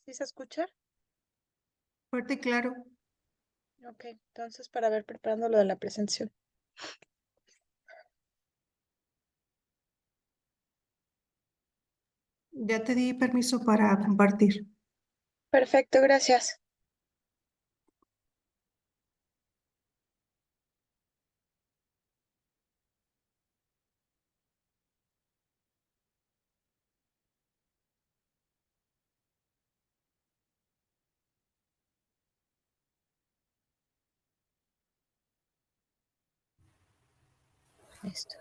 ¿Sí se escucha? Fuerte y claro. Ok, entonces para ver preparando lo de la presentación. Ya te di permiso para compartir. Perfecto, gracias. Listo.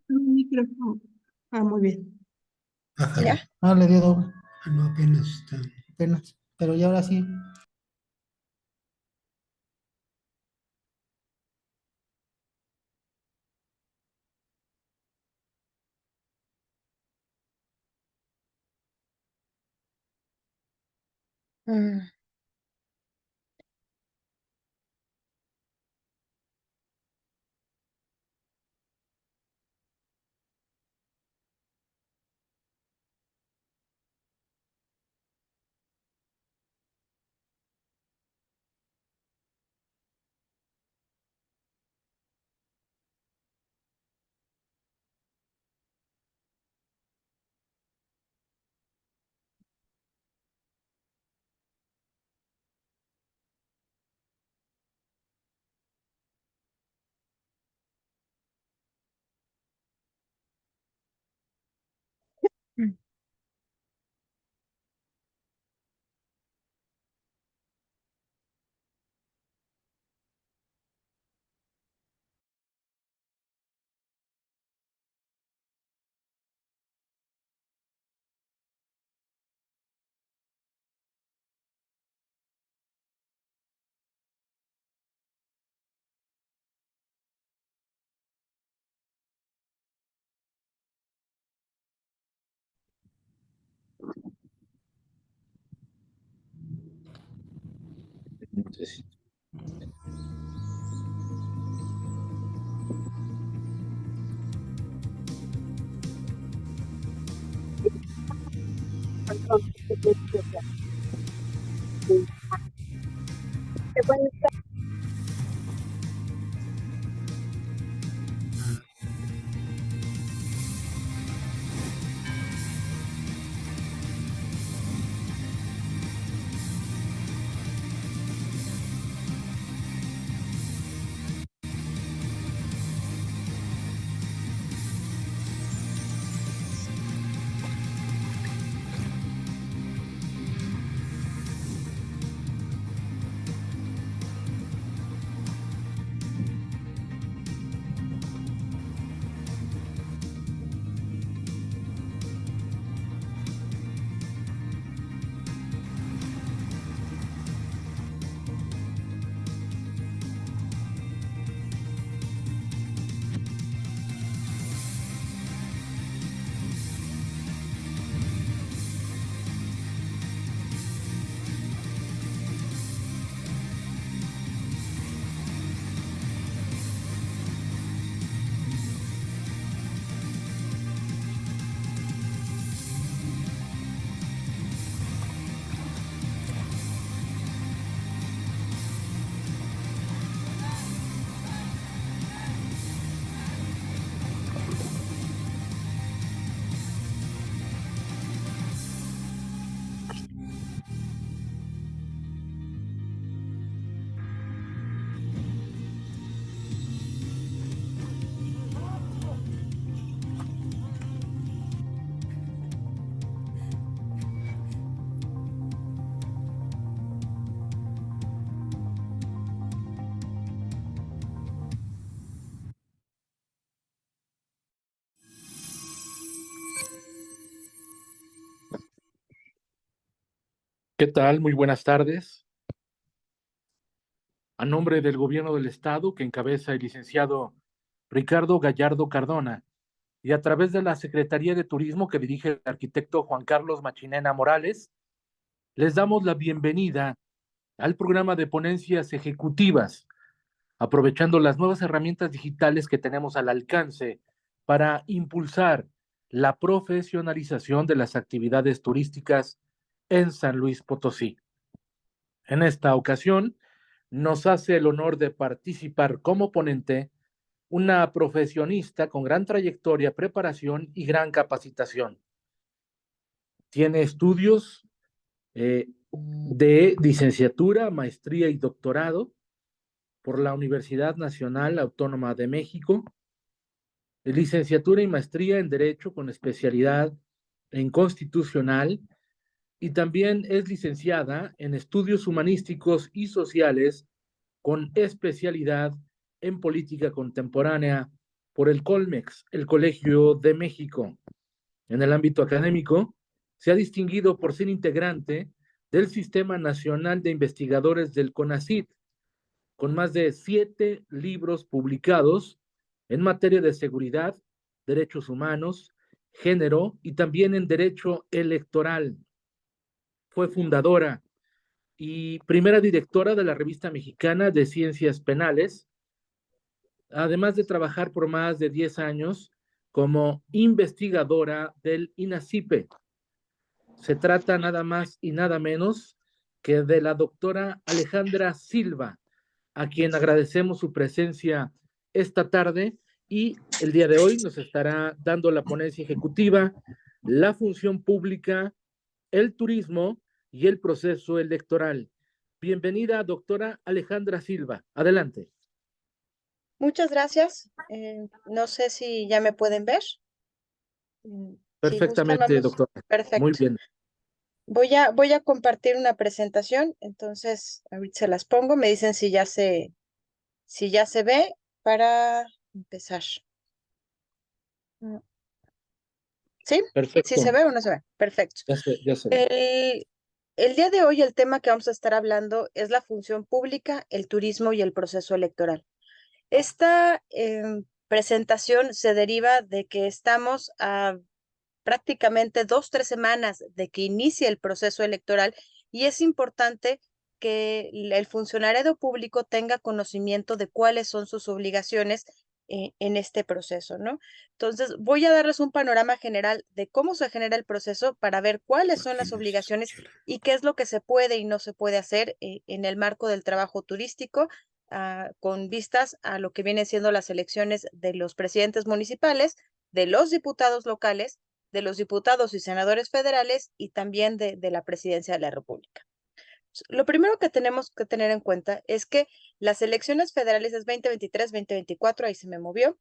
Micrófono. Muy bien. ¿Ya? Le dio doble. No, apenas está. Apenas. Pero ya ahora sí. Mm, mm. Entonces, ¿Qué tal? Muy buenas tardes. A nombre del Gobierno del Estado, que encabeza el licenciado Ricardo Gallardo Cardona, y a través de la Secretaría de Turismo que dirige el arquitecto Juan Carlos Machinena Morales, les damos la bienvenida al programa de ponencias ejecutivas, aprovechando las nuevas herramientas digitales que tenemos al alcance para impulsar la profesionalización de las actividades turísticas en San Luis Potosí. En esta ocasión, nos hace el honor de participar como ponente una profesionista con gran trayectoria, preparación y gran capacitación. Tiene estudios de licenciatura, maestría y doctorado por la Universidad Nacional Autónoma de México, licenciatura y maestría en Derecho con especialidad en Constitucional, y también es licenciada en Estudios Humanísticos y Sociales con especialidad en Política Contemporánea por el Colmex, el Colegio de México. En el ámbito académico, se ha distinguido por ser integrante del Sistema Nacional de Investigadores del CONACYT, con más de 7 libros publicados en materia de seguridad, derechos humanos, género y también en derecho electoral. Fue fundadora y primera directora de la Revista Mexicana de Ciencias Penales, además de trabajar por más de 10 años como investigadora del INACIPE. Se trata nada más y nada menos que de la doctora Alejandra Silva, a quien agradecemos su presencia esta tarde, y el día de hoy nos estará dando la ponencia ejecutiva, la función pública, el turismo y el proceso electoral. Bienvenida, doctora Alejandra Silva. Adelante. Muchas gracias. No sé si ya me pueden ver. Si gustan, Perfectamente, vamos. doctora. Muy Perfecto. bien. Voy a compartir una presentación, entonces ahorita se las pongo. Me dicen si ya se ve para empezar. ¿Sí? Perfecto. ¿Sí se ve o no se ve? Perfecto. Ya se ve. El día de hoy el tema que vamos a estar hablando es la función pública, el turismo y el proceso electoral. Esta presentación se deriva de que estamos a prácticamente 2-3 semanas de que inicie el proceso electoral y es importante que el funcionario público tenga conocimiento de cuáles son sus obligaciones en este proceso, ¿no? Entonces, voy a darles un panorama general de cómo se genera el proceso para ver cuáles son las obligaciones y qué es lo que se puede y no se puede hacer en el marco del trabajo turístico, con vistas a lo que vienen siendo las elecciones de los presidentes municipales, de los diputados locales, de los diputados y senadores federales y también de la presidencia de la República. Lo primero que tenemos que tener en cuenta es que las elecciones federales es 2023-2024, ahí se me movió.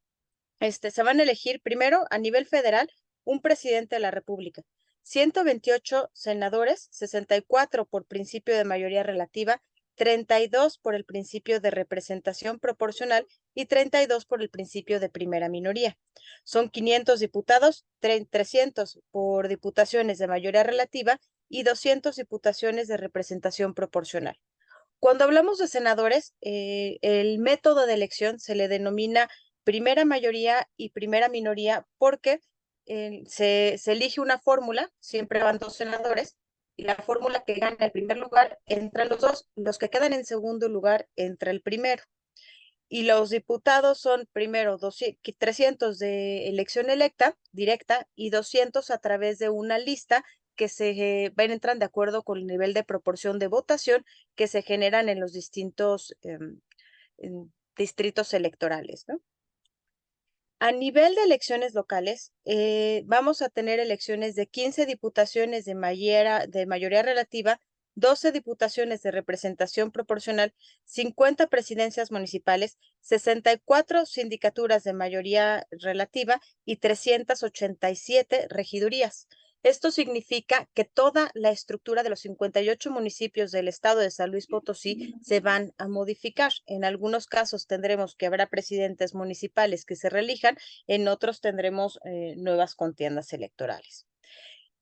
Se van a elegir primero a nivel federal un presidente de la República, 128 senadores, 64 por principio de mayoría relativa, 32 por el principio de representación proporcional y 32 por el principio de primera minoría. Son 500 diputados, 300 por diputaciones de mayoría relativa y 200 diputaciones de representación proporcional. Cuando hablamos de senadores, el método de elección se le denomina primera mayoría y primera minoría porque se elige una fórmula, siempre van 2 senadores, y la fórmula que gana el primer lugar entra los 2, los que quedan en segundo lugar entra el primero. Y los diputados son primero 300 de elección electa, directa, y 200 a través de una lista que entran de acuerdo con el nivel de proporción de votación que se generan en los distintos distritos electorales, ¿no? A nivel de elecciones locales, vamos a tener elecciones de 15 diputaciones de mayoría relativa, 12 diputaciones de representación proporcional, 50 presidencias municipales, 64 sindicaturas de mayoría relativa y 387 regidurías. Esto significa que toda la estructura de los 58 municipios del estado de San Luis Potosí se van a modificar. En algunos casos tendremos que habrá presidentes municipales que se reelijan, en otros tendremos nuevas contiendas electorales.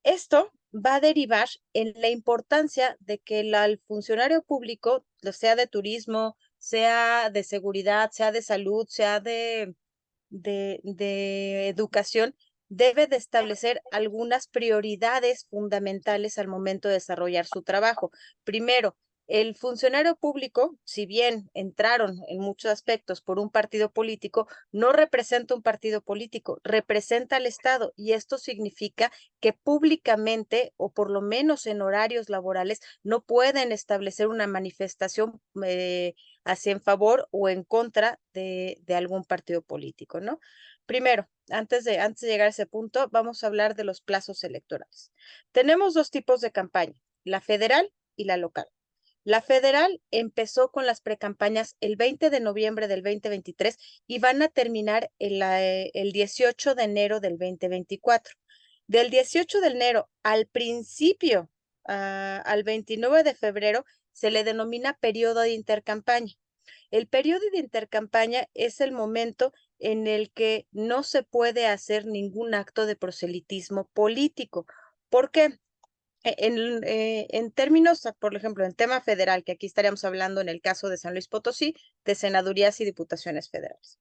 Esto va a derivar en la importancia de que el funcionario público, sea de turismo, sea de seguridad, sea de salud, sea de educación, debe de establecer algunas prioridades fundamentales al momento de desarrollar su trabajo. Primero, El funcionario público, si bien entraron en muchos aspectos por un partido político, no representa un partido político, representa al Estado, y esto significa que públicamente, o por lo menos en horarios laborales, no pueden establecer una manifestación hacia en favor o en contra de algún partido político, ¿no? Primero, antes de llegar a ese punto, vamos a hablar de los plazos electorales. Tenemos dos tipos de campaña, la federal y la local. La federal empezó con las precampañas el 20 de noviembre del 2023 y van a terminar el 18 de enero del 2024. Del 18 de enero al principio, al 29 de febrero, se le denomina periodo de intercampaña. El periodo de intercampaña es el momento en el que no se puede hacer ningún acto de proselitismo político. ¿Por qué? En términos, por ejemplo, en tema federal, que aquí estaríamos hablando en el caso de San Luis Potosí, de senadurías y diputaciones federales.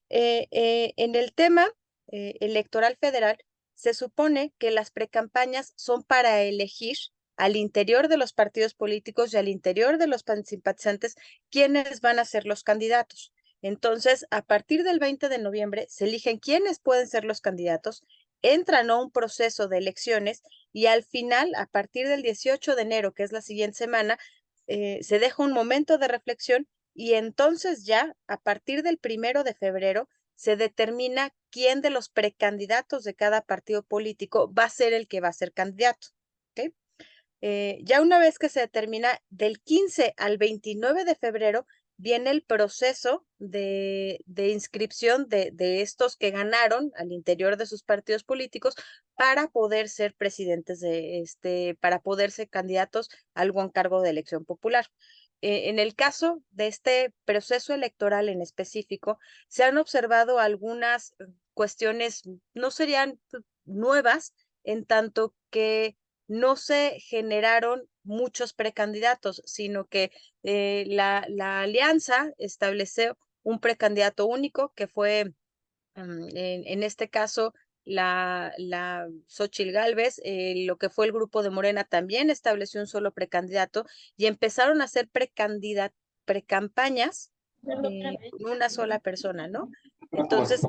En el tema electoral federal, se supone que las precampañas son para elegir al interior de los partidos políticos y al interior de los simpatizantes quiénes van a ser los candidatos. Entonces, a partir del 20 de noviembre, se eligen quiénes pueden ser los candidatos, entran a un proceso de elecciones y al final, a partir del 18 de enero, que es la siguiente semana, se deja un momento de reflexión y entonces ya, a partir del 1 de febrero, se determina quién de los precandidatos de cada partido político va a ser el que va a ser candidato. ¿Okay? Ya una vez que se determina, del 15 al 29 de febrero, viene el proceso de inscripción de estos que ganaron al interior de sus partidos políticos para poder ser presidentes para poder ser candidatos a algún cargo de elección popular. En el caso de este proceso electoral en específico, se han observado algunas cuestiones, no serían nuevas, en tanto que no se generaron muchos precandidatos, sino que la alianza estableció un precandidato único, que fue, en este caso, la Xóchitl Gálvez. Lo que fue el grupo de Morena también estableció un solo precandidato y empezaron a hacer precampañas con una sola persona, ¿no? Entonces,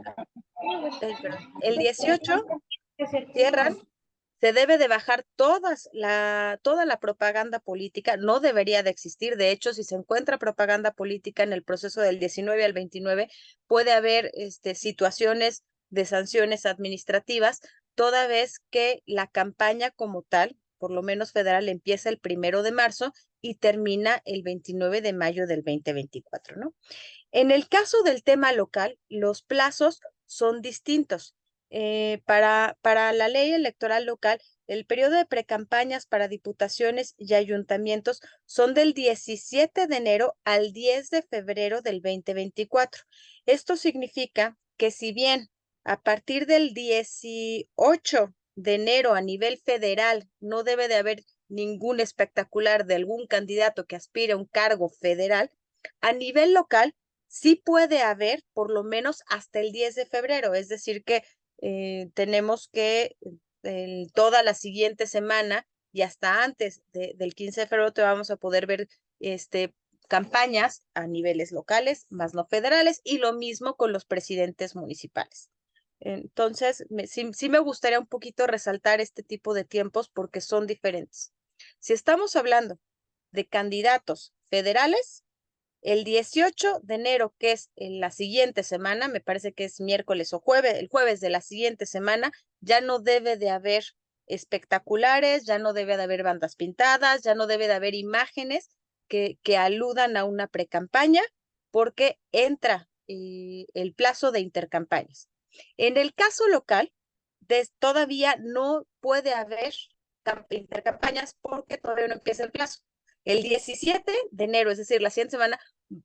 el 18 cierran. Se debe de bajar toda la propaganda política, no debería de existir. De hecho, si se encuentra propaganda política en el proceso del 19 al 29, puede haber situaciones de sanciones administrativas, toda vez que la campaña como tal, por lo menos federal, empieza el 1 de marzo y termina el 29 de mayo del 2024, ¿no? En el caso del tema local, los plazos son distintos. Para la ley electoral local, el periodo de precampañas para diputaciones y ayuntamientos son del 17 de enero al 10 de febrero del 2024. Esto significa que si bien a partir del 18 de enero a nivel federal no debe de haber ningún espectacular de algún candidato que aspire a un cargo federal, a nivel local sí puede haber por lo menos hasta el 10 de febrero, es decir que tenemos que toda la siguiente semana y hasta antes del 15 de febrero te vamos a poder ver campañas a niveles locales, más no federales, y lo mismo con los presidentes municipales. Entonces, sí me gustaría un poquito resaltar este tipo de tiempos porque son diferentes. Si estamos hablando de candidatos federales, el 18 de enero, que es en la siguiente semana, me parece que es miércoles o jueves, el jueves de la siguiente semana, ya no debe de haber espectaculares, ya no debe de haber bandas pintadas, ya no debe de haber imágenes que aludan a una precampaña, porque entra el plazo de intercampañas. En el caso local, todavía no puede haber intercampañas porque todavía no empieza el plazo. El 17 de enero, es decir, la siguiente semana,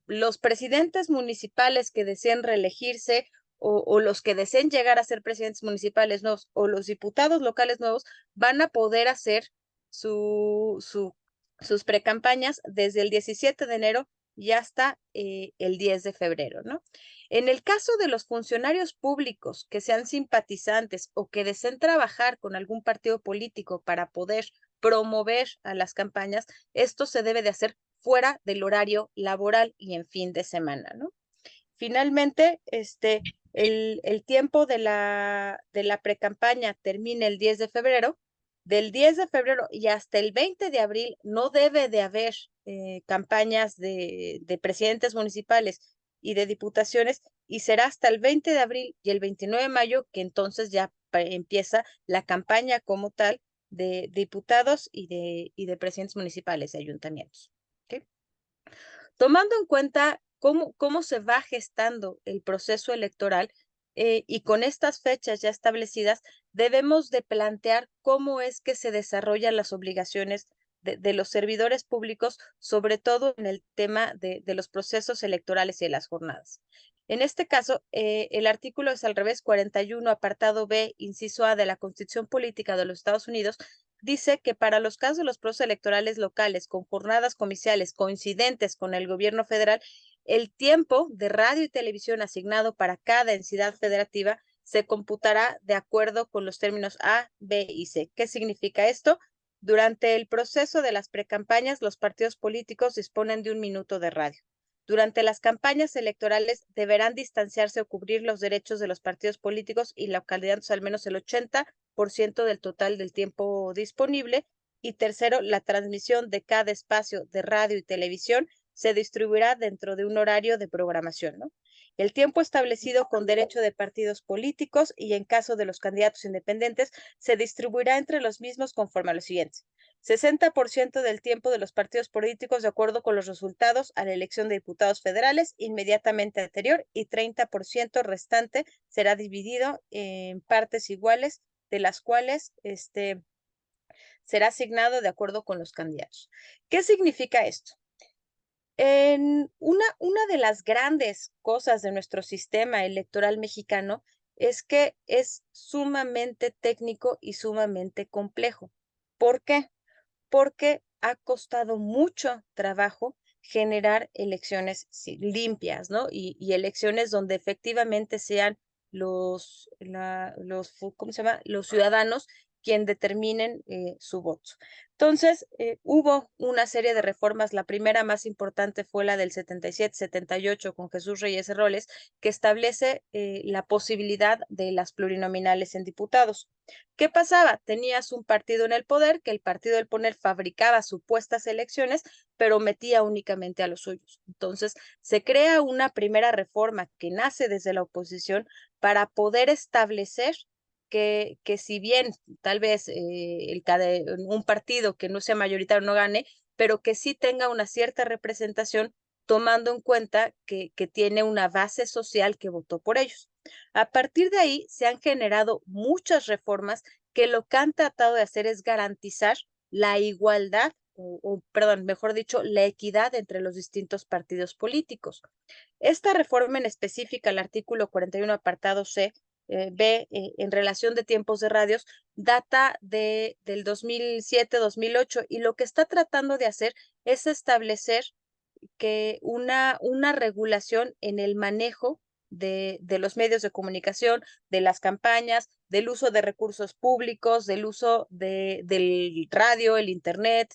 los presidentes municipales que deseen reelegirse o los que deseen llegar a ser presidentes municipales nuevos o los diputados locales nuevos van a poder hacer sus precampañas desde el 17 de enero y hasta el 10 de febrero, ¿no? En el caso de los funcionarios públicos que sean simpatizantes o que deseen trabajar con algún partido político para poder promover a las campañas, esto se debe de hacer fuera del horario laboral y en fin de semana, ¿no? Finalmente, el tiempo de la precampaña termina el 10 de febrero. Del 10 de febrero y hasta el 20 de abril no debe de haber campañas de presidentes municipales y de diputaciones, y será hasta el 20 de abril y el 29 de mayo que entonces ya empieza la campaña como tal de diputados y de presidentes municipales y ayuntamientos. ¿Okay? Tomando en cuenta cómo se va gestando el proceso electoral y con estas fechas ya establecidas, debemos de plantear cómo es que se desarrollan las obligaciones de los servidores públicos, sobre todo en el tema de los procesos electorales y de las jornadas. En este caso, el artículo es al revés, 41, apartado B, inciso A de la Constitución Política de los Estados Unidos, dice que para los casos de los procesos electorales locales con jornadas comiciales coincidentes con el gobierno federal, el tiempo de radio y televisión asignado para cada entidad federativa se computará de acuerdo con los términos A, B y C. ¿Qué significa esto? Durante el proceso de las precampañas, los partidos políticos disponen de 1 minuto de radio. Durante las campañas electorales deberán distanciarse o cubrir los derechos de los partidos políticos y localidades al menos el 80% del total del tiempo disponible. Y tercero, la transmisión de cada espacio de radio y televisión se distribuirá dentro de un horario de programación, ¿no? El tiempo establecido con derecho de partidos políticos y en caso de los candidatos independientes se distribuirá entre los mismos conforme a lo siguiente. 60% del tiempo de los partidos políticos de acuerdo con los resultados a la elección de diputados federales inmediatamente anterior y 30% restante será dividido en partes iguales, de las cuales será asignado de acuerdo con los candidatos. ¿Qué significa esto? Una de las grandes cosas de nuestro sistema electoral mexicano es que es sumamente técnico y sumamente complejo. ¿Por qué? Porque ha costado mucho trabajo generar elecciones limpias, ¿no? Y elecciones donde efectivamente sean ¿cómo se llama? Los ciudadanos quien determinen su voto. Entonces, hubo una serie de reformas. La primera más importante fue la del 77-78 con Jesús Reyes Heroles, que establece la posibilidad de las plurinominales en diputados. ¿Qué pasaba? Tenías un partido en el poder, que el partido del poder fabricaba supuestas elecciones, pero metía únicamente a los suyos. Entonces, se crea una primera reforma que nace desde la oposición para poder establecer que si bien tal vez un partido que no sea mayoritario no gane, pero que sí tenga una cierta representación, tomando en cuenta que tiene una base social que votó por ellos. A partir de ahí se han generado muchas reformas que lo que han tratado de hacer es garantizar la igualdad, perdón, mejor dicho, la equidad entre los distintos partidos políticos. Esta reforma en específica, el artículo 41, apartado C, B, en relación de tiempos de radios, data del 2007-2008 y lo que está tratando de hacer es establecer que una regulación en el manejo de los medios de comunicación, de las campañas, del uso de recursos públicos, del uso del radio, el internet,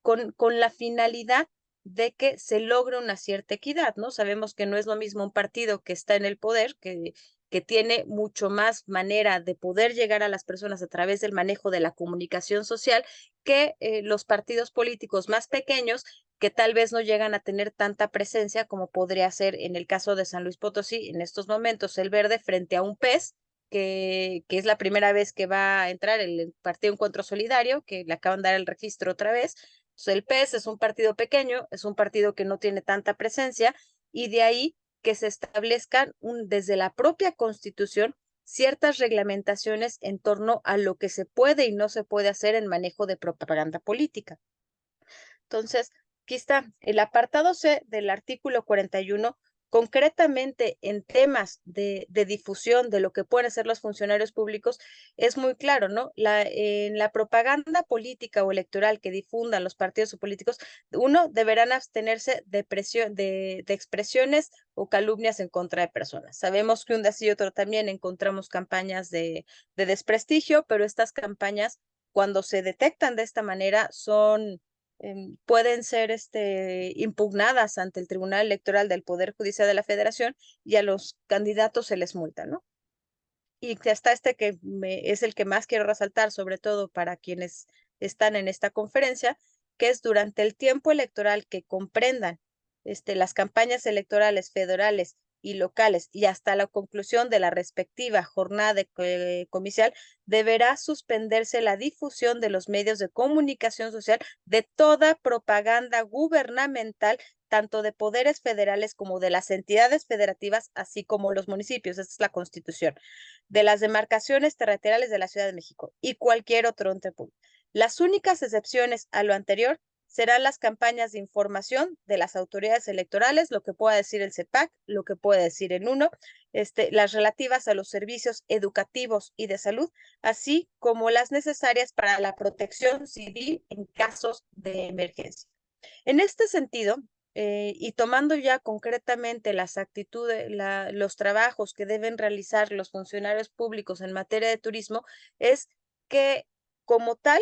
con la finalidad de que se logre una cierta equidad, ¿no? Sabemos que no es lo mismo un partido que está en el poder, que tiene mucho más manera de poder llegar a las personas a través del manejo de la comunicación social, que los partidos políticos más pequeños que tal vez no llegan a tener tanta presencia como podría ser en el caso de San Luis Potosí, en estos momentos el Verde frente a un PES, que es la primera vez que va a entrar el Partido Encuentro Solidario, que le acaban de dar el registro otra vez. Entonces, el PES es un partido pequeño, es un partido que no tiene tanta presencia, y de ahí que se establezcan desde la propia Constitución ciertas reglamentaciones en torno a lo que se puede y no se puede hacer en manejo de propaganda política. Entonces, aquí está el apartado C del artículo 41, concretamente en temas de difusión de lo que pueden hacer los funcionarios públicos, es muy claro, ¿no? En la propaganda política o electoral que difundan los partidos o políticos, uno, deberán abstenerse de expresiones o calumnias en contra de personas. Sabemos que un día sí y otro también encontramos campañas de desprestigio, pero estas campañas, cuando se detectan de esta manera, son pueden ser impugnadas ante el Tribunal Electoral del Poder Judicial de la Federación y a los candidatos se les multa, ¿no? Y hasta que es el que más quiero resaltar, sobre todo para quienes están en esta conferencia, que es durante el tiempo electoral que comprendan las campañas electorales federales y locales y hasta la conclusión de la respectiva jornada comicial, deberá suspenderse la difusión de los medios de comunicación social de toda propaganda gubernamental, tanto de poderes federales como de las entidades federativas, así como los municipios. Esta es la Constitución, de las demarcaciones territoriales de la Ciudad de México y cualquier otro ente público. Las únicas excepciones a lo anterior serán las campañas de información de las autoridades electorales, lo que pueda decir el CEPAC, lo que puede decir el UNO, las relativas a los servicios educativos y de salud, así como las necesarias para la protección civil en casos de emergencia. En este sentido, y tomando ya concretamente las actitudes, los trabajos que deben realizar los funcionarios públicos en materia de turismo, es que como tal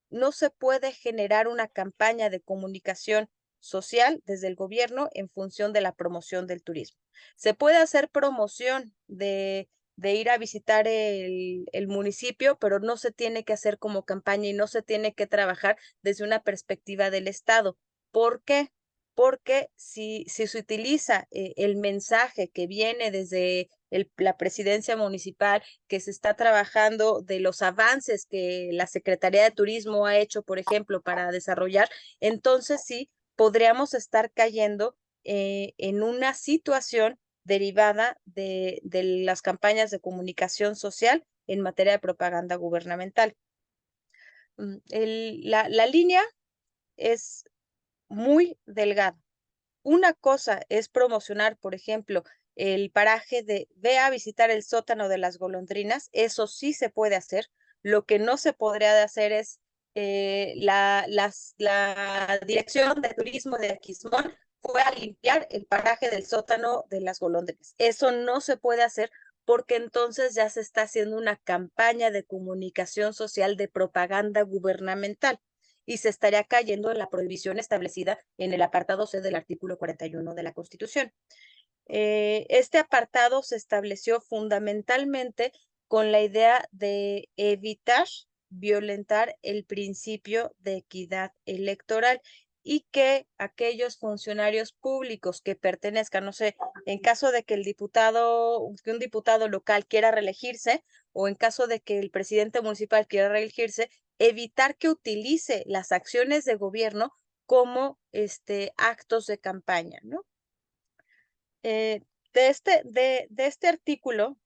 no se puede generar una campaña de comunicación social desde el gobierno en función de la promoción del turismo. Se puede hacer promoción de ir a visitar el municipio, pero no se tiene que hacer como campaña y no se tiene que trabajar desde una perspectiva del Estado. ¿Por qué? Porque si se utiliza el mensaje que viene desde la presidencia municipal, que se está trabajando de los avances que la Secretaría de Turismo ha hecho, por ejemplo, para desarrollar, entonces sí podríamos estar cayendo en una situación derivada de las campañas de comunicación social en materia de propaganda gubernamental. La línea es muy delgada. Una cosa es promocionar, por ejemplo, el paraje de ve a visitar el sótano de las golondrinas, eso sí se puede hacer. Lo que no se podría hacer es la Dirección de Turismo de Aquismón fue a limpiar el paraje del sótano de las golondrinas. Eso no se puede hacer porque entonces ya se está haciendo una campaña de comunicación social de propaganda gubernamental y se estaría cayendo en la prohibición establecida en el apartado C del artículo 41 de la Constitución. Este apartado se estableció fundamentalmente con la idea de evitar violentar el principio de equidad electoral y que aquellos funcionarios públicos que pertenezcan, no sé, en caso de que un diputado local quiera reelegirse o en caso de que el presidente municipal quiera reelegirse, evitar que utilice las acciones de gobierno como actos de campaña, ¿no? De este artículo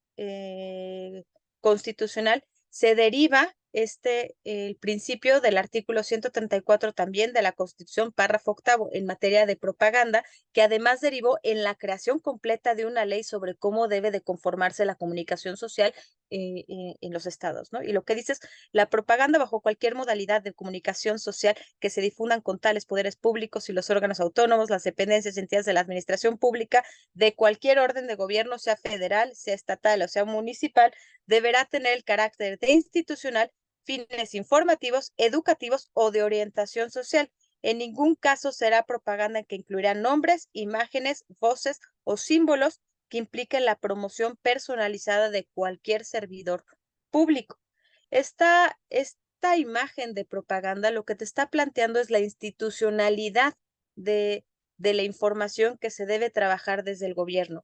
constitucional se deriva el principio del artículo 134 también de la Constitución, párrafo octavo, en materia de propaganda, que además derivó en la creación completa de una ley sobre cómo debe de conformarse la comunicación social en los estados, ¿no? Y lo que dice es, la propaganda bajo cualquier modalidad de comunicación social que se difundan con tales poderes públicos y los órganos autónomos, las dependencias y entidades de la administración pública de cualquier orden de gobierno, sea federal, sea estatal o sea municipal, deberá tener el carácter de institucional, fines informativos, educativos o de orientación social. En ningún caso será propaganda que incluirá nombres, imágenes, voces o símbolos que impliquen la promoción personalizada de cualquier servidor público. Esta imagen de propaganda lo que te está planteando es la institucionalidad de la información que se debe trabajar desde el gobierno.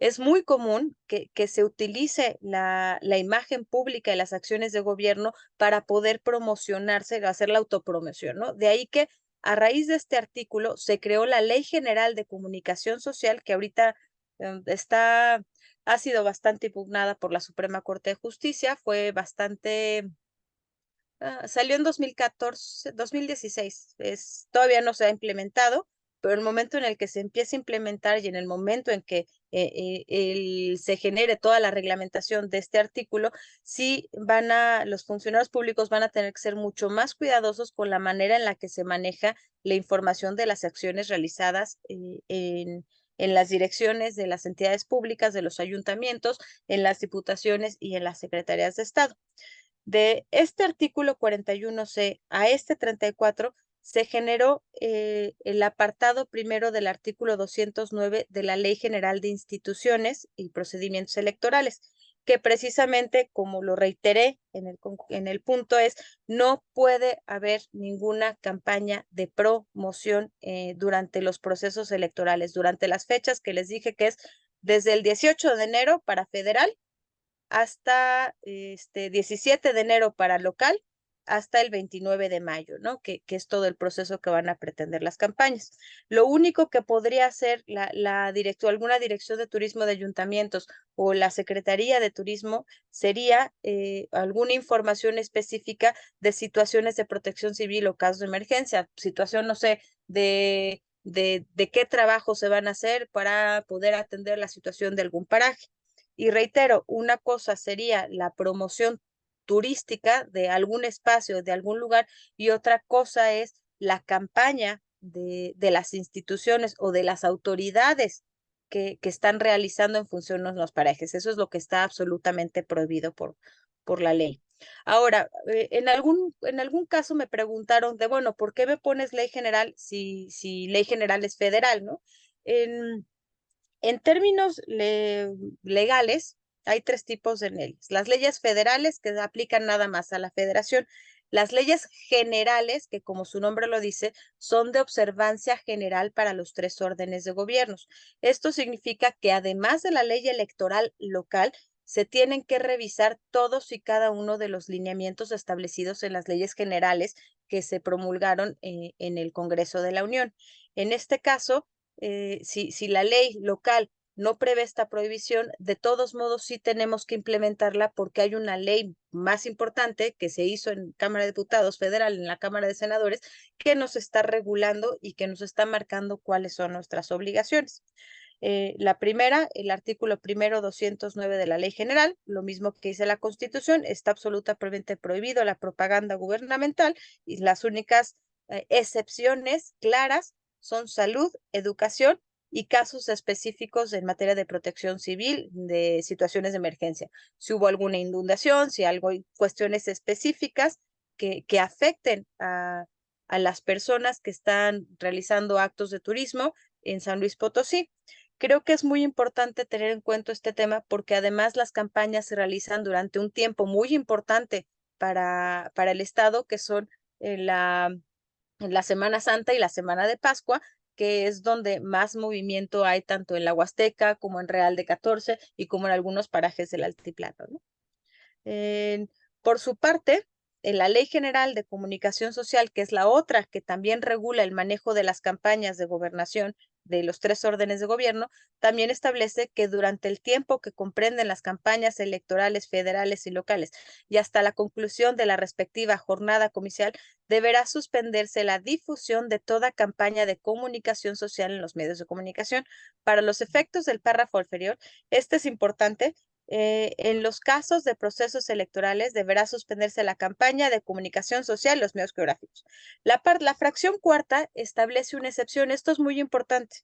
Es muy común que se utilice la imagen pública y las acciones de gobierno para poder promocionarse, hacer la autopromoción, ¿no? De ahí que a raíz de este artículo se creó la Ley General de Comunicación Social, que ahorita ha sido bastante impugnada por la Suprema Corte de Justicia, fue bastante... salió en 2014, 2016, todavía no se ha implementado, pero el momento en el que se empiece a implementar y en el momento en que se genere toda la reglamentación de este artículo, sí los funcionarios públicos van a tener que ser mucho más cuidadosos con la manera en la que se maneja la información de las acciones realizadas en las direcciones de las entidades públicas, de los ayuntamientos, en las diputaciones y en las secretarías de Estado. De este artículo 41C a este 34 se generó el apartado primero del artículo 209 de la Ley General de Instituciones y Procedimientos Electorales, que precisamente, como lo reiteré en el punto, es no puede haber ninguna campaña de promoción durante los procesos electorales, durante las fechas que les dije que es desde el 18 de enero para federal hasta 17 de enero para local, hasta el 29 de mayo, ¿no? Que es todo el proceso que van a pretender las campañas. Lo único que podría hacer alguna dirección de turismo de ayuntamientos o la Secretaría de Turismo sería alguna información específica de situaciones de protección civil o casos de emergencia, situación, no sé, de qué trabajo se van a hacer para poder atender la situación de algún paraje. Y reitero, una cosa sería la promoción turística de algún espacio, de algún lugar, y otra cosa es la campaña de las instituciones o de las autoridades que están realizando en función de los parajes. Eso es lo que está absolutamente prohibido por la ley. Ahora, en algún caso me preguntaron de, bueno, ¿por qué me pones ley general si ley general es federal, ¿no? En términos legales, hay tres tipos de leyes. Las leyes federales que aplican nada más a la federación. Las leyes generales, que como su nombre lo dice, son de observancia general para los tres órdenes de gobiernos. Esto significa que además de la ley electoral local, se tienen que revisar todos y cada uno de los lineamientos establecidos en las leyes generales que se promulgaron en el Congreso de la Unión. En este caso, si la ley local no prevé esta prohibición, de todos modos sí tenemos que implementarla porque hay una ley más importante que se hizo en Cámara de Diputados Federal, en la Cámara de Senadores, que nos está regulando y que nos está marcando cuáles son nuestras obligaciones. La primera, el artículo primero 209 de la Ley General, lo mismo que dice la Constitución, está absolutamente prohibido la propaganda gubernamental y las únicas excepciones claras son salud, educación y casos específicos en materia de protección civil, de situaciones de emergencia. Si hubo alguna inundación, si algo, cuestiones específicas que afecten a las personas que están realizando actos de turismo en San Luis Potosí. Creo que es muy importante tener en cuenta este tema porque además las campañas se realizan durante un tiempo muy importante para el Estado, que son en la Semana Santa y la Semana de Pascua, que es donde más movimiento hay tanto en la Huasteca como en Real de 14 y como en algunos parajes del Altiplano, ¿no? Por su parte, en la Ley General de Comunicación Social, que es la otra que también regula el manejo de las campañas de gobernación de los tres órdenes de gobierno, también establece que durante el tiempo que comprenden las campañas electorales federales y locales y hasta la conclusión de la respectiva jornada comicial, deberá suspenderse la difusión de toda campaña de comunicación social en los medios de comunicación. Para los efectos del párrafo inferior, este es importante. En los casos de procesos electorales deberá suspenderse la campaña de comunicación social en los medios geográficos. La fracción cuarta establece una excepción. Esto es muy importante.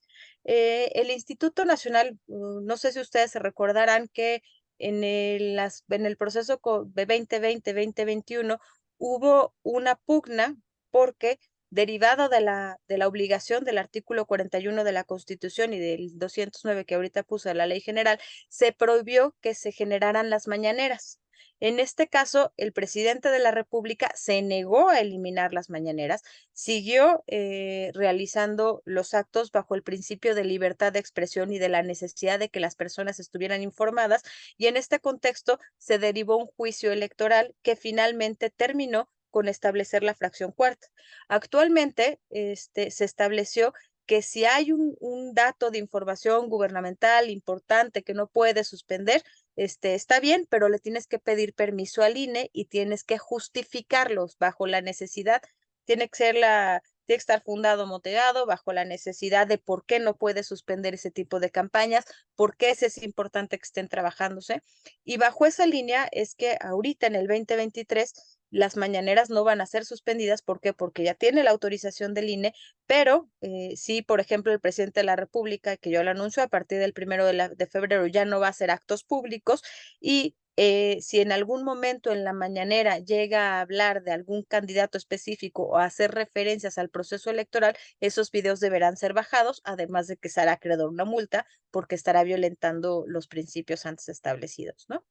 El Instituto Nacional, no sé si ustedes se recordarán que en el proceso de 2020-2021 hubo una pugna porque derivado de la obligación del artículo 41 de la Constitución y del 209 que ahorita puso la Ley General, se prohibió que se generaran las mañaneras. En este caso, el presidente de la República se negó a eliminar las mañaneras, siguió realizando los actos bajo el principio de libertad de expresión y de la necesidad de que las personas estuvieran informadas, y en este contexto se derivó un juicio electoral que finalmente terminó con establecer la fracción cuarta. Actualmente se estableció que si hay un dato de información gubernamental importante que no puede suspender, está bien, pero le tienes que pedir permiso al INE y tienes que justificarlos bajo la necesidad. Tiene que estar fundado, motivado bajo la necesidad de por qué no puede suspender ese tipo de campañas, por qué es importante que estén trabajándose. Y bajo esa línea es que ahorita en el 2023 las mañaneras no van a ser suspendidas. ¿Por qué? Porque ya tiene la autorización del INE, pero sí, por ejemplo, el presidente de la República, que yo lo anuncio a partir del 1 de febrero, ya no va a hacer actos públicos y Si en algún momento en la mañanera llega a hablar de algún candidato específico o a hacer referencias al proceso electoral, esos videos deberán ser bajados, además de que será acreedor una multa porque estará violentando los principios antes establecidos, ¿no?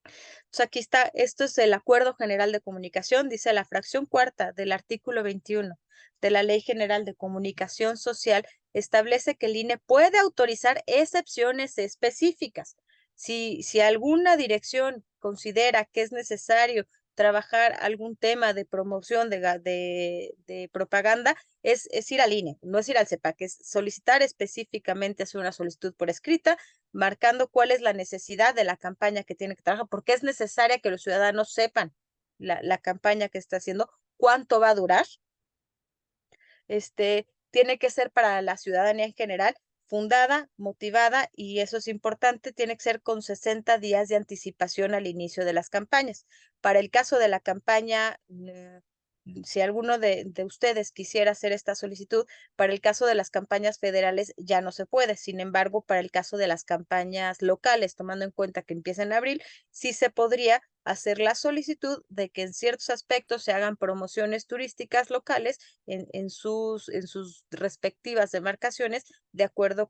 Entonces aquí está, esto es el Acuerdo General de Comunicación, dice la fracción cuarta del artículo 21 de la Ley General de Comunicación Social, establece que el INE puede autorizar excepciones específicas. Si alguna dirección considera que es necesario trabajar algún tema de promoción de propaganda, es ir al INE, no es ir al CEPAC, es solicitar específicamente, hacer una solicitud por escrita, marcando cuál es la necesidad de la campaña que tiene que trabajar, porque es necesaria que los ciudadanos sepan la campaña que está haciendo, cuánto va a durar. Tiene que ser para la ciudadanía en general, fundada, motivada, y eso es importante, tiene que ser con 60 días de anticipación al inicio de las campañas. Para el caso de la campaña, si alguno de ustedes quisiera hacer esta solicitud, para el caso de las campañas federales ya no se puede. Sin embargo, para el caso de las campañas locales, tomando en cuenta que empieza en abril, sí se podría hacer la solicitud de que en ciertos aspectos se hagan promociones turísticas locales en sus respectivas demarcaciones, de acuerdo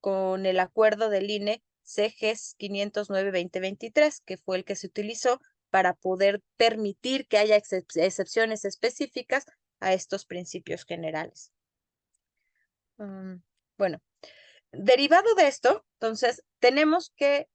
con el acuerdo del INE CGES 509-2023, que fue el que se utilizó para poder permitir que haya excepciones específicas a estos principios generales. Bueno, derivado de esto, entonces, tenemos que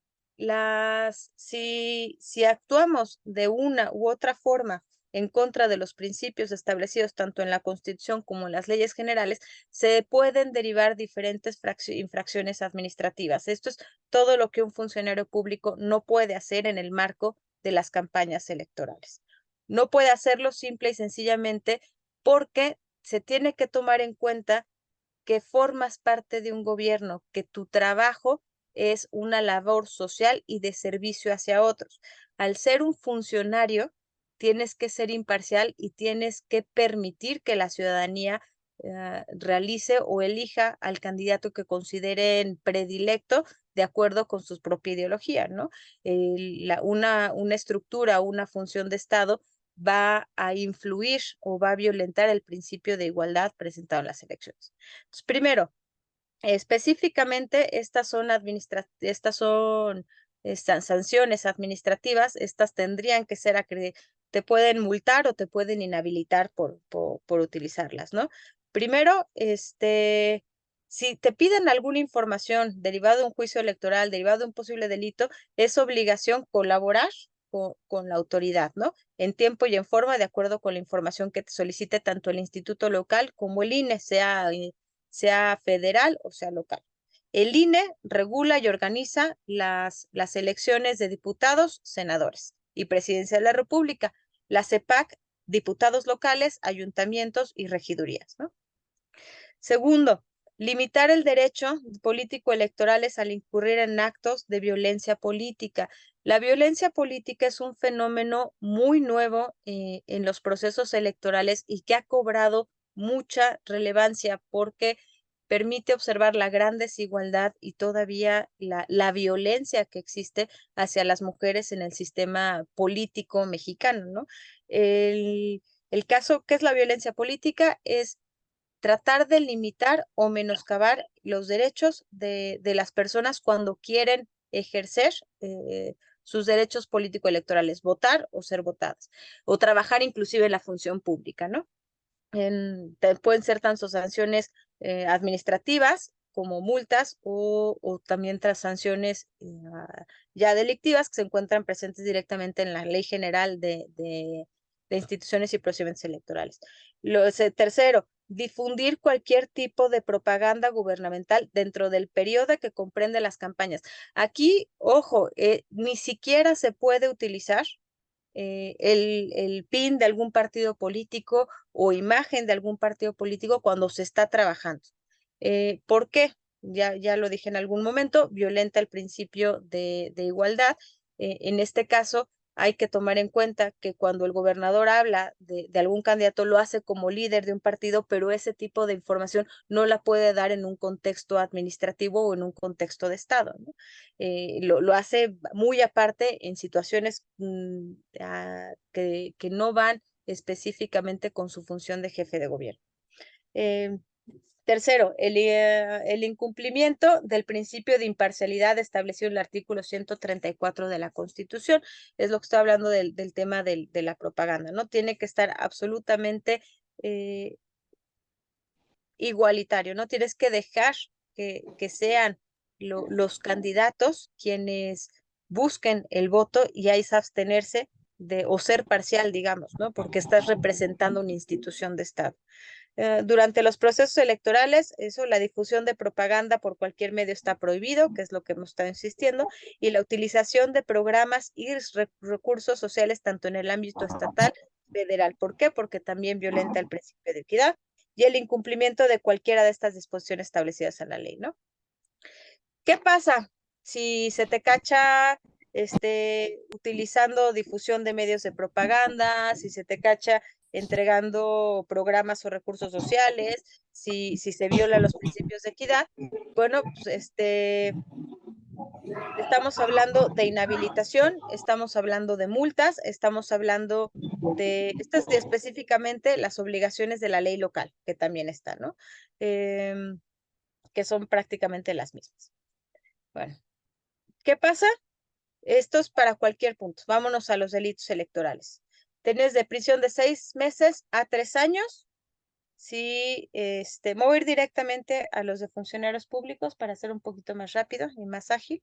si actuamos de una u otra forma en contra de los principios establecidos tanto en la Constitución como en las leyes generales, se pueden derivar diferentes infracciones administrativas. Esto es todo lo que un funcionario público no puede hacer en el marco de las campañas electorales. No puede hacerlo simple y sencillamente porque se tiene que tomar en cuenta que formas parte de un gobierno, que tu trabajo es una labor social y de servicio hacia otros. Al ser un funcionario, tienes que ser imparcial y tienes que permitir que la ciudadanía realice o elija al candidato que consideren predilecto de acuerdo con su propia ideología, ¿no? Una estructura, una función de Estado va a influir o va a violentar el principio de igualdad presentado en las elecciones. Entonces, primero, específicamente, estas son sanciones administrativas, estas tendrían que ser, te pueden multar o te pueden inhabilitar por utilizarlas, ¿no? Primero, si te piden alguna información derivada de un juicio electoral, derivado de un posible delito, es obligación colaborar con la autoridad, ¿no? En tiempo y en forma, de acuerdo con la información que te solicite tanto el instituto local como el INE, sea federal o sea local. El INE regula y organiza las elecciones de diputados, senadores y presidencia de la República. La CEPAC, diputados locales, ayuntamientos y regidurías, ¿no? Segundo, limitar el derecho político electorales al incurrir en actos de violencia política. La violencia política es un fenómeno muy nuevo en los procesos electorales y que ha cobrado mucha relevancia porque permite observar la gran desigualdad y todavía la violencia que existe hacia las mujeres en el sistema político mexicano, ¿no? El caso, ¿qué es la violencia política? Es tratar de limitar o menoscabar los derechos de las personas cuando quieren ejercer sus derechos político-electorales, votar o ser votadas, o trabajar inclusive en la función pública, ¿no? Pueden ser tanto sanciones administrativas como multas o también tras sanciones ya delictivas que se encuentran presentes directamente en la Ley General de instituciones y procedimientos electorales. Tercero, difundir cualquier tipo de propaganda gubernamental dentro del periodo que comprende las campañas. Aquí, ojo, ni siquiera se puede utilizar el PIN de algún partido político o imagen de algún partido político cuando se está trabajando. ¿Por qué? Ya lo dije en algún momento, violenta el principio de igualdad. En este caso, hay que tomar en cuenta que cuando el gobernador habla de algún candidato, lo hace como líder de un partido, pero ese tipo de información no la puede dar en un contexto administrativo o en un contexto de Estado, ¿no? Lo hace muy aparte en situaciones que no van específicamente con su función de jefe de gobierno. Tercero, el incumplimiento del principio de imparcialidad establecido en el artículo 134 de la Constitución. Es lo que estoy hablando del tema de la propaganda, ¿no? Tiene que estar absolutamente igualitario, ¿no? Tienes que dejar que sean los candidatos quienes busquen el voto y ahí es abstenerse o ser parcial, digamos, ¿no? Porque estás representando una institución de Estado. Durante los procesos electorales, la difusión de propaganda por cualquier medio está prohibido, que es lo que hemos estado insistiendo, y la utilización de programas y recursos sociales tanto en el ámbito estatal, federal. ¿Por qué? Porque también violenta el principio de equidad y el incumplimiento de cualquiera de estas disposiciones establecidas en la ley, ¿no? ¿Qué pasa si se te cacha utilizando difusión de medios de propaganda, si se te cacha entregando programas o recursos sociales, si se violan los principios de equidad? Bueno, pues estamos hablando de inhabilitación, estamos hablando de multas, estamos hablando estas específicamente las obligaciones de la ley local, que también están, ¿no? Que son prácticamente las mismas. Bueno, ¿qué pasa? Esto es para cualquier punto. Vámonos a los delitos electorales. Tienes de prisión de 6 meses a 3 años. Sí, me voy a ir directamente a los de funcionarios públicos para hacer un poquito más rápido y más ágil.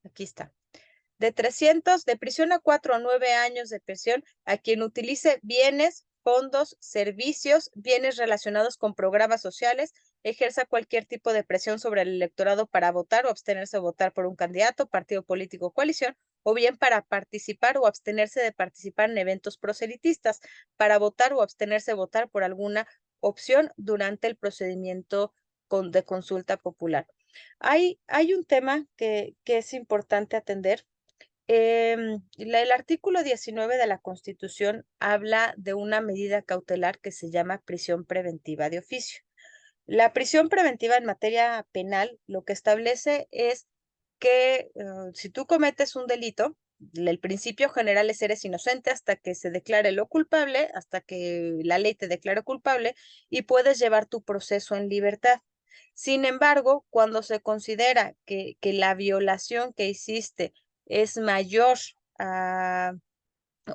Aquí está. De prisión a 4 o 9 años de prisión a quien utilice bienes, fondos, servicios, bienes relacionados con programas sociales, ejerza cualquier tipo de presión sobre el electorado para votar o abstenerse de votar por un candidato, partido político o coalición, o bien para participar o abstenerse de participar en eventos proselitistas, para votar o abstenerse de votar por alguna opción durante el procedimiento de consulta popular. Hay un tema que es importante atender. El artículo 19 de la Constitución habla de una medida cautelar que se llama prisión preventiva de oficio. La prisión preventiva en materia penal lo que establece es que si tú cometes un delito, el principio general es eres inocente hasta que se declare lo culpable, hasta que la ley te declare culpable y puedes llevar tu proceso en libertad. Sin embargo, cuando se considera que la violación que hiciste es mayor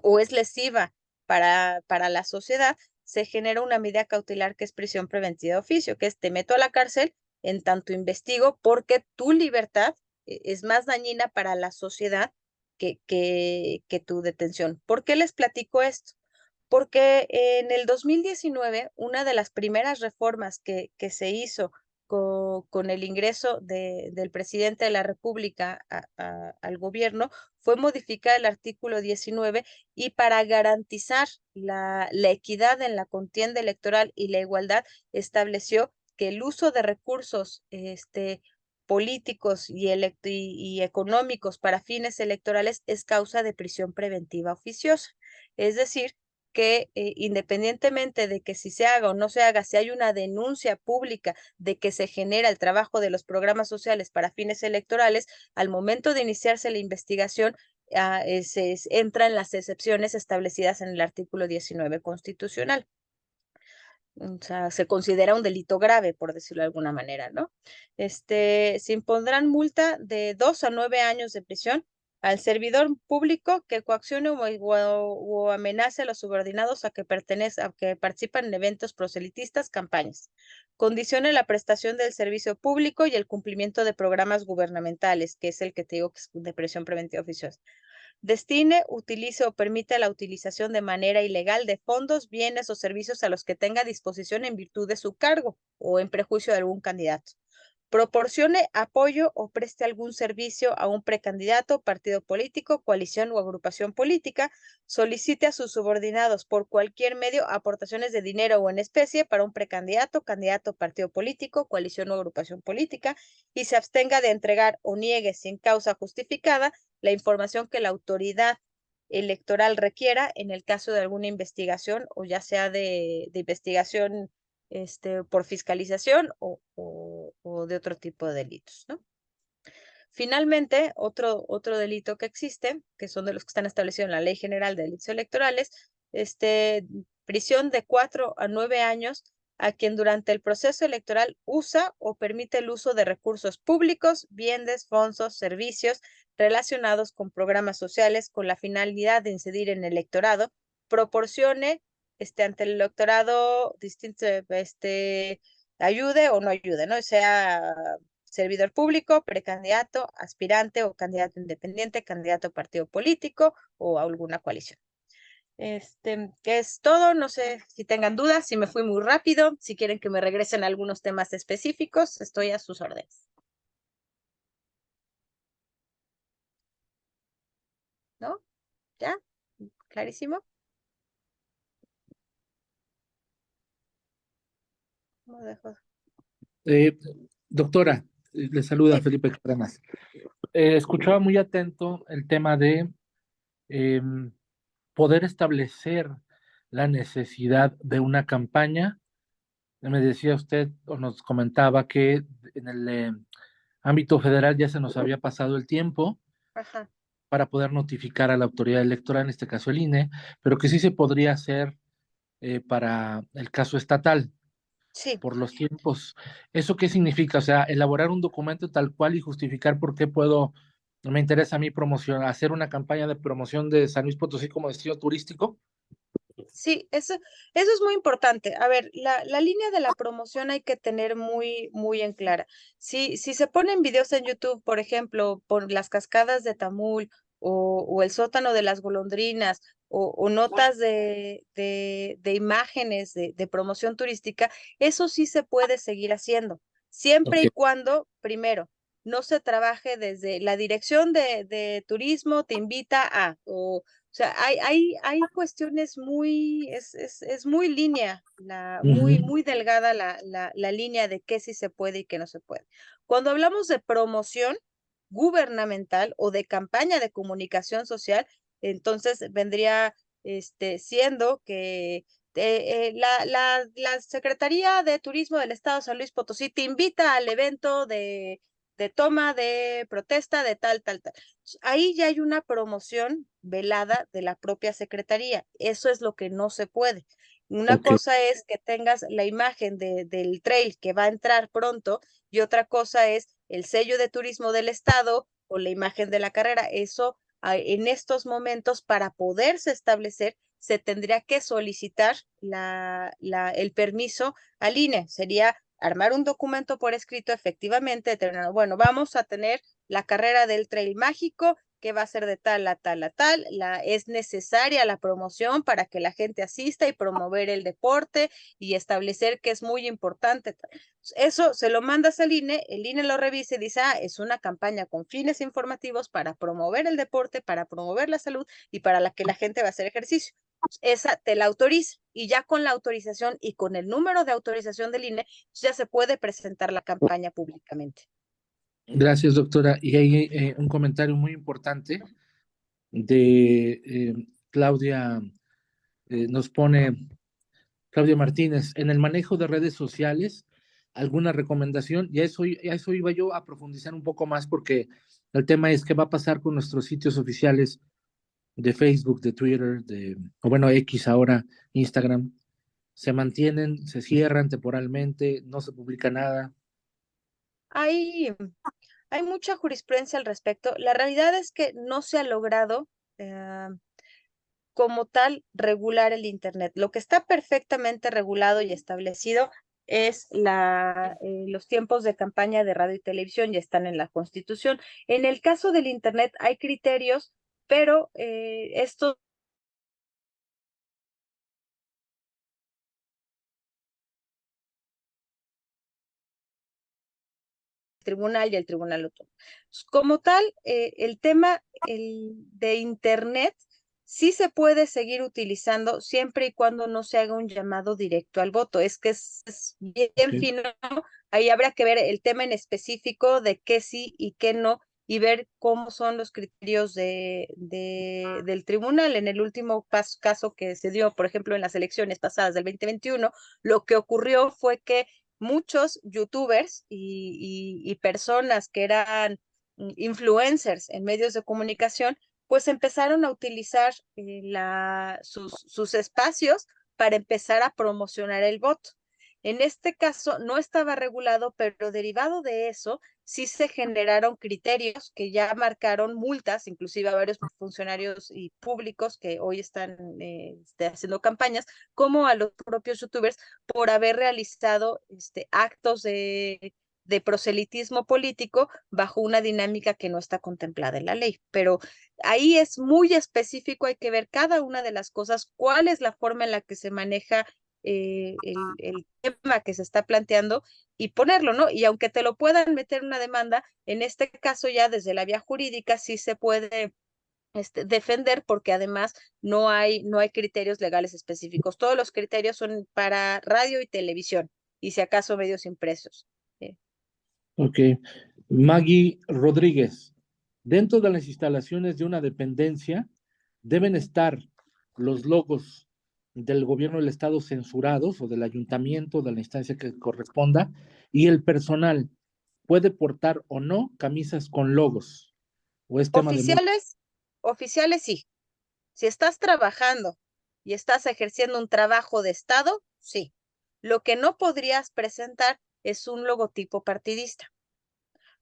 o es lesiva para la sociedad, se genera una medida cautelar que es prisión preventiva de oficio, que es te meto a la cárcel en tanto investigo porque tu libertad es más dañina para la sociedad que tu detención. ¿Por qué les platico esto? Porque en el 2019, una de las primeras reformas que se hizo con el ingreso del presidente de la República al gobierno fue modificar el artículo 19 y para garantizar la equidad en la contienda electoral y la igualdad, estableció que el uso de recursos políticos y económicos para fines electorales es causa de prisión preventiva oficiosa. Es decir, que independientemente de que si se haga o no se haga, si hay una denuncia pública de que se genera el trabajo de los programas sociales para fines electorales, al momento de iniciarse la investigación, entra en las excepciones establecidas en el artículo 19 constitucional. O sea, se considera un delito grave, por decirlo de alguna manera, ¿no? Se impondrán multa de 2 a 9 años de prisión al servidor público que coaccione o amenace a los subordinados a que participan en eventos proselitistas, campañas. Condicione la prestación del servicio público y el cumplimiento de programas gubernamentales, que es el que te digo que es de prisión preventiva oficiosa. Destine, utilice o permita la utilización de manera ilegal de fondos, bienes o servicios a los que tenga disposición en virtud de su cargo o en prejuicio de algún candidato. proporcione apoyo o preste algún servicio a un precandidato, partido político, coalición o agrupación política, solicite a sus subordinados por cualquier medio aportaciones de dinero o en especie para un precandidato, candidato, partido político, coalición o agrupación política, y se abstenga de entregar o niegue sin causa justificada la información que la autoridad electoral requiera en el caso de alguna investigación, o ya sea de investigación por fiscalización o de otro tipo de delitos, ¿no? Finalmente, otro delito que existe, que son de los que están establecidos en la Ley General de Delitos Electorales, prisión de 4 a 9 años a quien durante el proceso electoral usa o permite el uso de recursos públicos, bienes, fondos, servicios relacionados con programas sociales con la finalidad de incidir en el electorado, proporcione ante el electorado distinto, ayude o no ayude, ¿no? Sea servidor público, precandidato, aspirante o candidato independiente, candidato a partido político o a alguna coalición. Que es todo, no sé si tengan dudas, si me fui muy rápido, si quieren que me regresen a algunos temas específicos, estoy a sus órdenes. ¿No? ¿Ya? ¿Clarísimo? ¿Cómo dejo? Doctora, le saluda Sí, Felipe Cárdenas. Escuchaba muy atento el tema de poder establecer la necesidad de una campaña. Me decía usted o nos comentaba que en el ámbito federal ya se nos había pasado el tiempo ajá, para poder notificar a la autoridad electoral, en este caso el INE, pero que sí se podría hacer para el caso estatal sí. por los tiempos. ¿Eso qué significa? O sea, elaborar un documento tal cual y justificar por qué me interesa a mí hacer una campaña de promoción de San Luis Potosí como destino turístico. Sí, eso es muy importante. A ver, la línea de la promoción hay que tener muy, muy en clara. Si se ponen videos en YouTube, por ejemplo, por las cascadas de Tamul o el sótano de las golondrinas o notas de imágenes de promoción turística, eso sí se puede seguir haciendo, siempre Ok, y cuando, primero, no se trabaje desde la dirección de turismo, te invita a, o sea, hay cuestiones es muy línea, muy, ujú, muy delgada la línea de qué sí se puede y qué no se puede. Cuando hablamos de promoción gubernamental o de campaña de comunicación social, entonces vendría siendo que la Secretaría de Turismo del Estado de San Luis Potosí te invita al evento de toma de protesta de tal, tal, tal. Ahí ya hay una promoción velada de la propia secretaría. Eso es lo que no se puede. Una ok, cosa es que tengas la imagen del trail que va a entrar pronto y otra cosa es el sello de turismo del estado o la imagen de la carrera. Eso en estos momentos para poderse establecer se tendría que solicitar el permiso al INE. Sería armar un documento por escrito efectivamente determinado. Bueno, vamos a tener la carrera del trail mágico que va a ser de tal a tal a tal, es necesaria la promoción para que la gente asista y promover el deporte y establecer que es muy importante. Eso se lo mandas al INE, el INE lo revisa y dice, es una campaña con fines informativos para promover el deporte, para promover la salud y para la que la gente va a hacer ejercicio. Esa te la autoriza y ya con la autorización y con el número de autorización del INE ya se puede presentar la campaña públicamente. gracias, doctora. Y hay un comentario muy importante de Claudia, nos pone Claudia Martínez, en el manejo de redes sociales, ¿alguna recomendación? Y a eso iba yo a profundizar un poco más porque el tema es qué va a pasar con nuestros sitios oficiales de Facebook, de Twitter, o bueno, X ahora, Instagram. ¿Se mantienen, se cierran temporalmente, no se publica nada? Hay, hay mucha jurisprudencia al respecto. La realidad es que no se ha logrado como tal regular el Internet. Lo que está perfectamente regulado y establecido es los tiempos de campaña de radio y televisión, ya están en la Constitución. En el caso del Internet hay criterios, pero estos tribunal y el tribunal autónomo. Como tal, el tema de Internet sí se puede seguir utilizando siempre y cuando no se haga un llamado directo al voto. Es que es bien Sí. fino. Ahí habrá que ver el tema en específico de qué sí y qué no, y ver cómo son los criterios del tribunal. En el último caso que se dio, por ejemplo, en las elecciones pasadas del 2021, lo que ocurrió fue que muchos youtubers y personas que eran influencers en medios de comunicación, pues empezaron a utilizar sus espacios para empezar a promocionar el voto. En este caso no estaba regulado, pero derivado de eso sí se generaron criterios que ya marcaron multas, inclusive a varios funcionarios y públicos que hoy están haciendo campañas, como a los propios youtubers por haber realizado actos de proselitismo político bajo una dinámica que no está contemplada en la ley. Pero ahí es muy específico, hay que ver cada una de las cosas, cuál es la forma en la que se maneja el tema que se está planteando y ponerlo, ¿no? Y aunque te lo puedan meter una demanda, en este caso ya desde la vía jurídica sí se puede defender, porque además no hay criterios legales específicos. Todos los criterios son para radio y televisión, y si acaso medios impresos. Ok. Maggie Rodríguez, dentro de las instalaciones de una dependencia deben estar los logos del gobierno del estado censurados o del ayuntamiento, de la instancia que corresponda, y el personal puede portar o no camisas con logos, o es tema de Oficiales sí. Si estás trabajando y estás ejerciendo un trabajo de Estado, sí. Lo que no podrías presentar es un logotipo partidista.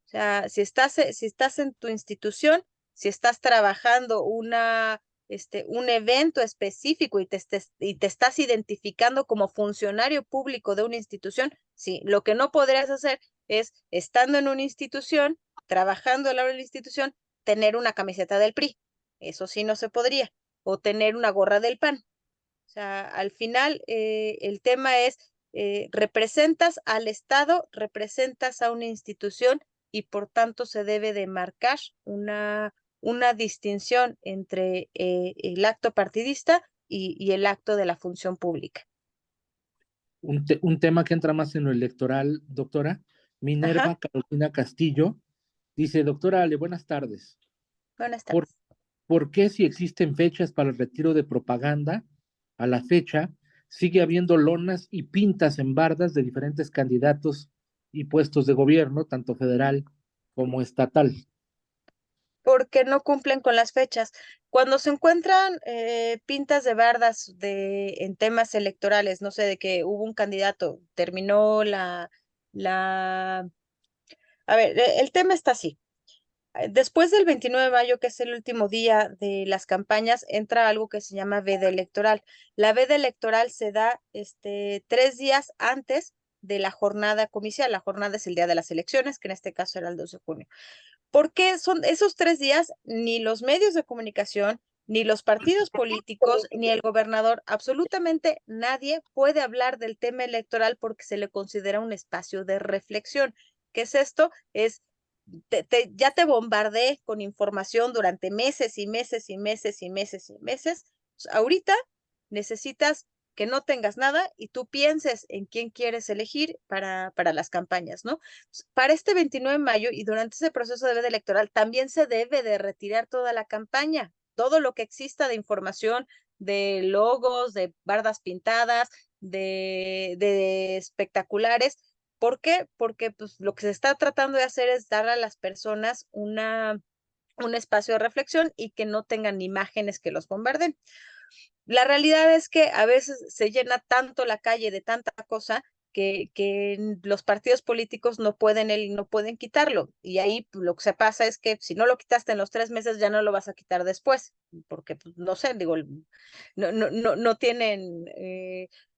O sea, si estás en tu institución, si estás trabajando un evento específico y te estás identificando como funcionario público de una institución, sí. Lo que no podrías hacer es, estando en una institución, trabajando en la institución, tener una camiseta del PRI. Eso sí no se podría. O tener una gorra del PAN. O sea, al final el tema es, representas al Estado, representas a una institución, y por tanto se debe de marcar una distinción entre el acto partidista y el acto de la función pública. un tema que entra más en lo electoral, doctora. Minerva Ajá, Carolina Castillo dice, doctora Ale, buenas tardes. buenas ¿Por, tardes. ¿Por qué si existen fechas para el retiro de propaganda, a la fecha sigue habiendo lonas y pintas en bardas de diferentes candidatos y puestos de gobierno, tanto federal como estatal? Porque no cumplen con las fechas. Cuando se encuentran pintas de bardas en temas electorales, no sé, de que hubo un candidato, terminó la... A ver, el tema está así. Después del 29 de mayo, que es el último día de las campañas, entra algo que se llama veda electoral. La veda electoral se da 3 días antes de la jornada comicial. La jornada es el día de las elecciones, que en este caso era el 2 de junio. ¿Por qué son esos 3 días? Ni los medios de comunicación, ni los partidos políticos, ni el gobernador, absolutamente nadie puede hablar del tema electoral, porque se le considera un espacio de reflexión. ¿Qué es esto? Ya te bombardeé con información durante meses y meses y meses y meses y meses. Ahorita necesitas que no tengas nada y tú pienses en quién quieres elegir para las campañas, ¿no? Para este 29 de mayo y durante ese proceso de veda electoral también se debe de retirar toda la campaña, todo lo que exista de información, de logos, de bardas pintadas, de espectaculares. ¿Por qué? Porque pues, lo que se está tratando de hacer es dar a las personas un espacio de reflexión y que no tengan imágenes que los bombarden. La realidad es que a veces se llena tanto la calle de tanta cosa que los partidos políticos no pueden quitarlo. Y ahí lo que se pasa es que si no lo quitaste en los 3 meses, ya no lo vas a quitar después, porque pues, no sé, digo, no tienen,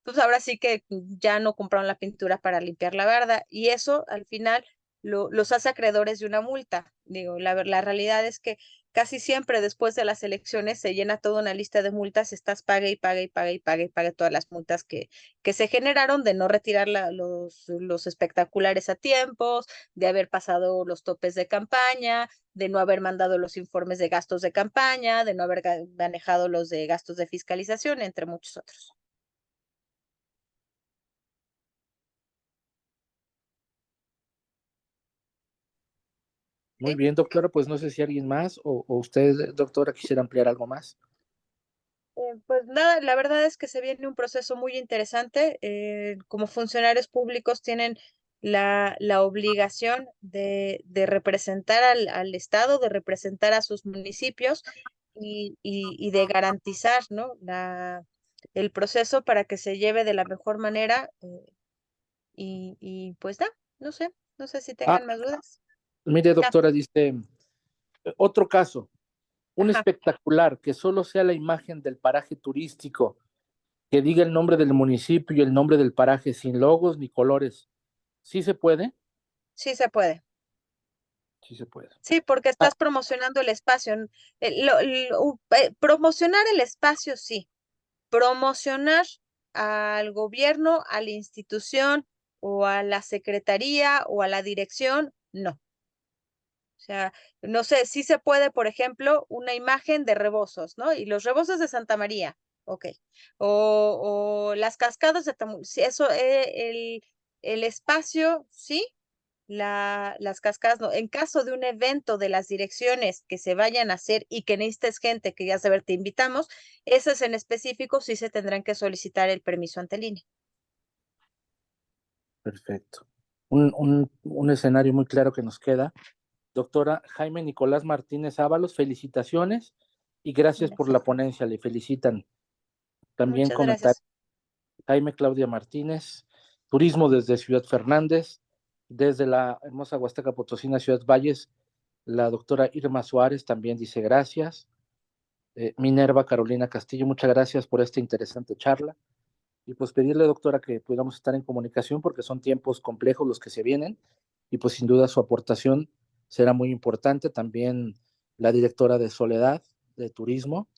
pues ahora sí que ya no compraron la pintura para limpiar la barda, y eso al final los hace acreedores de una multa. Digo, la realidad es que casi siempre después de las elecciones se llena toda una lista de multas, estás pague y pague y pague y pague y pague todas las multas que se generaron de no retirar los espectaculares a tiempos, de haber pasado los topes de campaña, de no haber mandado los informes de gastos de campaña, de no haber manejado los de gastos de fiscalización, entre muchos otros. Muy bien, doctora, pues no sé si alguien más o usted, doctora, quisiera ampliar algo más. Pues nada, la verdad es que se viene un proceso muy interesante. Como funcionarios públicos tienen la obligación de representar al Estado, de representar a sus municipios y de garantizar, ¿no? El proceso para que se lleve de la mejor manera. Y pues no sé si Ah, tengan más dudas. mire, Ah, doctora, dice, otro caso, un ajá, espectacular que solo sea la imagen del paraje turístico, que diga el nombre del municipio y el nombre del paraje sin logos ni colores. ¿Sí se puede? sí se puede. Sí se puede. Sí, porque Ah, estás promocionando el espacio. Promocionar el espacio, sí. Promocionar al gobierno, a la institución o a la secretaría o a la dirección, no. O sea, no sé, sí se puede, por ejemplo, una imagen de rebozos, ¿no? Y los rebozos de Santa María, ok. O las cascadas de Tamul, sí, eso, el espacio, sí, las cascadas, no. En caso de un evento de las direcciones que se vayan a hacer y que necesites gente que ya saber, te invitamos, esas en específico sí se tendrán que solicitar el permiso ante el INE. perfecto. Un escenario muy claro que nos queda. Doctora Jaime Nicolás Martínez Ábalos, felicitaciones y gracias por la Gracias. ponencia. Le felicitan. También Muchas comentar gracias. Jaime Claudia Martínez, Turismo desde Ciudad Fernández, desde la hermosa Huasteca Potosina, Ciudad Valles, la doctora Irma Suárez también dice gracias. Minerva Carolina Castillo, muchas gracias por esta interesante charla. Y pues pedirle, doctora, que pudiéramos estar en comunicación porque son tiempos complejos los que se vienen y pues sin duda su aportación será muy importante. También la directora de Soledad, de Turismo,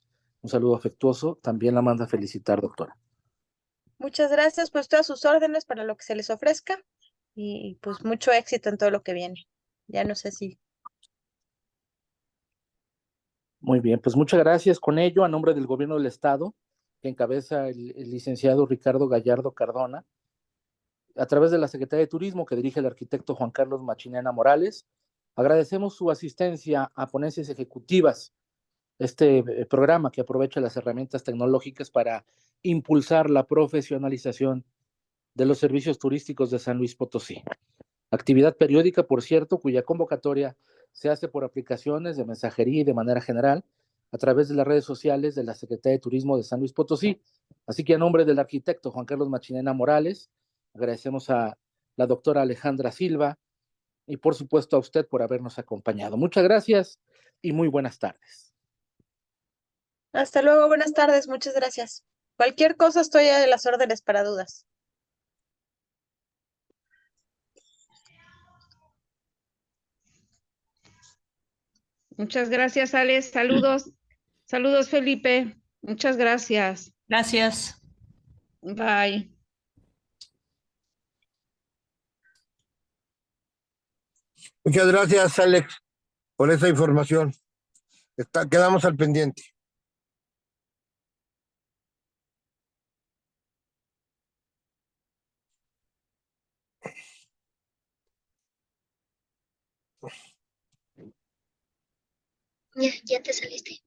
un saludo afectuoso, también la manda a felicitar, doctora. Muchas gracias, pues todas sus órdenes para lo que se les ofrezca y pues mucho éxito en todo lo que viene. Ya no sé si. Muy bien, pues muchas gracias. Con ello, a nombre del Gobierno del Estado, que encabeza el licenciado Ricardo Gallardo Cardona, a través de la Secretaría de Turismo que dirige el arquitecto Juan Carlos Machinena Morales, agradecemos su asistencia a ponencias ejecutivas, este programa que aprovecha las herramientas tecnológicas para impulsar la profesionalización de los servicios turísticos de San Luis Potosí. Actividad periódica, por cierto, cuya convocatoria se hace por aplicaciones de mensajería y de manera general a través de las redes sociales de la Secretaría de Turismo de San Luis Potosí. Así que a nombre del arquitecto Juan Carlos Machinena Morales, agradecemos a la doctora Alejandra Silva y por supuesto a usted por habernos acompañado. Muchas gracias y muy buenas tardes. Hasta luego, buenas tardes, muchas gracias. Cualquier cosa estoy a las órdenes para dudas. Muchas gracias, Alex. Saludos. Saludos, Felipe. Muchas gracias. Gracias. Bye. Muchas gracias, Alex, por esa información. Quedamos al pendiente. Ya te saliste.